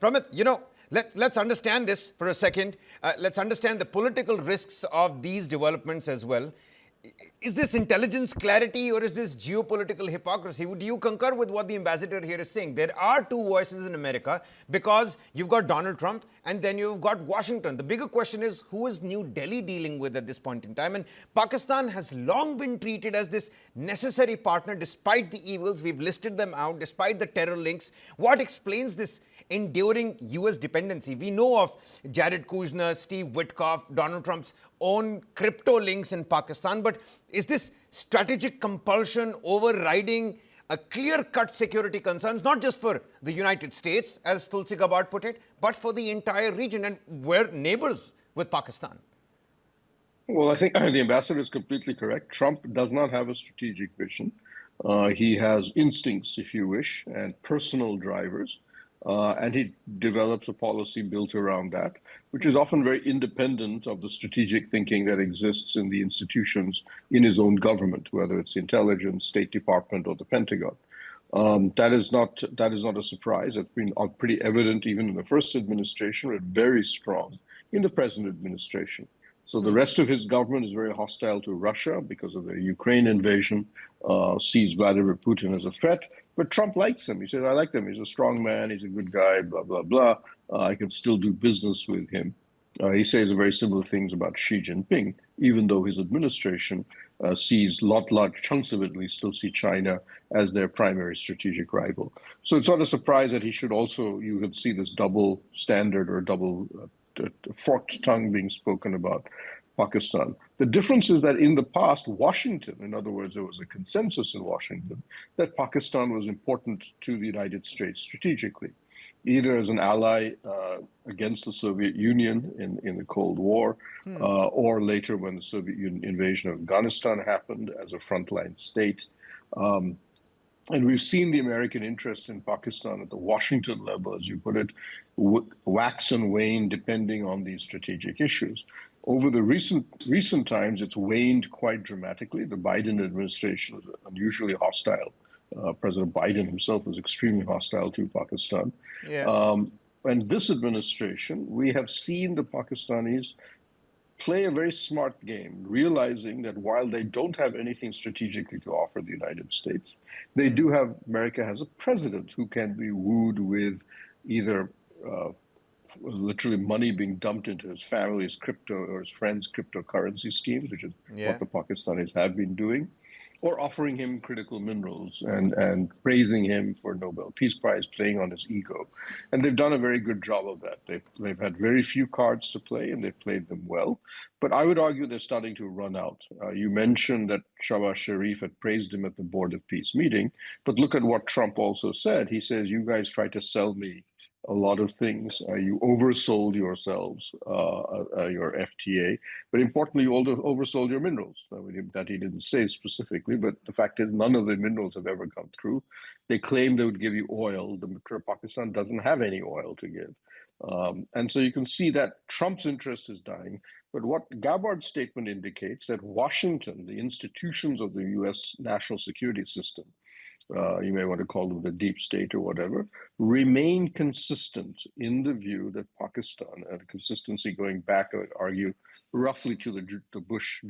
Pramit, let's understand this for a second. Let's understand the political risks of these developments as well. Is this intelligence clarity or is this geopolitical hypocrisy? Do you concur with what the ambassador here is saying? There are two voices in America because you've got Donald Trump and then you've got Washington. The bigger question is, who is New Delhi dealing with at this point in time? And Pakistan has long been treated as this necessary partner despite the evils. We've listed them out, despite the terror links. What explains this enduring U.S. dependency? We know of Jared Kushner, Steve Witkoff, Donald Trump's own crypto links in Pakistan, but is this strategic compulsion overriding a clear-cut security concerns, not just for the United States, as Tulsi Gabbard put it, but for the entire region, and we're neighbors with Pakistan? Well, I think the ambassador is completely correct. Trump does not have a strategic vision. He has instincts, if you wish, and personal drivers. And he develops a policy built around that, which is often very independent of the strategic thinking that exists in the institutions in his own government, whether it's the intelligence, State Department, or the Pentagon. That is not a surprise. It's been pretty evident even in the first administration, but very strong in the present administration. So the rest of his government is very hostile to Russia because of the Ukraine invasion, sees Vladimir Putin as a threat. But Trump likes him. He says, I like him. He's a strong man. He's a good guy, blah, blah, blah. I can still do business with him. He says very similar things about Xi Jinping, even though his administration sees large chunks of it, at least, still see China as their primary strategic rival. So it's not a surprise that he should also, you could see this double standard or double forked tongue being spoken about Pakistan. The difference is that in the past, Washington, in other words, there was a consensus in Washington that Pakistan was important to the United States strategically, either as an ally against the Soviet Union in the Cold War, or later when the Soviet Union invasion of Afghanistan happened as a frontline state. And we've seen the American interest in Pakistan at the Washington level, as you put it, wax and wane depending on these strategic issues. Over the recent times, it's waned quite dramatically. The Biden administration was unusually hostile. President Biden himself was extremely hostile to Pakistan. Yeah. And this administration, we have seen the Pakistanis play a very smart game, realizing that while they don't have anything strategically to offer the United States, they do have, America has a president who can be wooed with either literally money being dumped into his family's crypto or his friends' cryptocurrency schemes, which is what the Pakistanis have been doing, or offering him critical minerals and praising him for Nobel Peace Prize, playing on his ego. And they've done a very good job of that. They've had very few cards to play, and they've played them well. But I would argue they're starting to run out. You mentioned that Shahbaz Sharif had praised him at the Board of Peace meeting, but look at what Trump also said. He says, you guys tried to sell me a lot of things. You oversold yourselves, your FTA, but importantly, you also oversold your minerals. I mean, that he didn't say specifically, but the fact is none of the minerals have ever come through. They claim they would give you oil. Pakistan doesn't have any oil to give. And so you can see that Trump's interest is dying. But what Gabbard's statement indicates that Washington, the institutions of the U.S. national security system, you may want to call them the deep state or whatever, remain consistent in the view that Pakistan, and consistency going back, I would argue, roughly to the Bush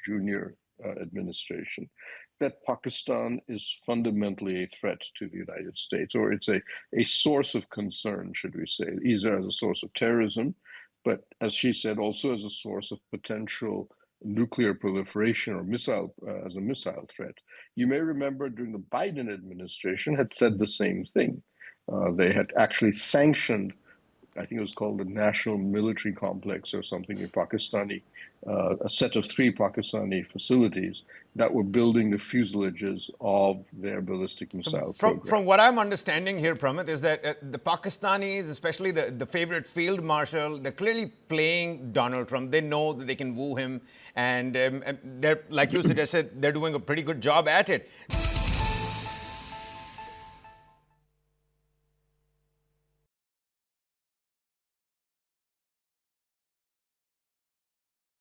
Jr. Administration, that Pakistan is fundamentally a threat to the United States, or it's a source of concern, should we say, either as a source of terrorism, but as she said, also as a source of potential nuclear proliferation or as a missile threat. You may remember during the Biden administration had said the same thing. They had actually sanctioned, I think it was called the National Military Complex or something in Pakistani, a set of 3 Pakistani facilities that were building the fuselages of their ballistic missile program. From what I'm understanding here, Pramit, is that the Pakistanis, especially the favorite field marshal, they're clearly playing Donald Trump. They know that they can woo him. And they're, like you suggested, they're doing a pretty good job at it.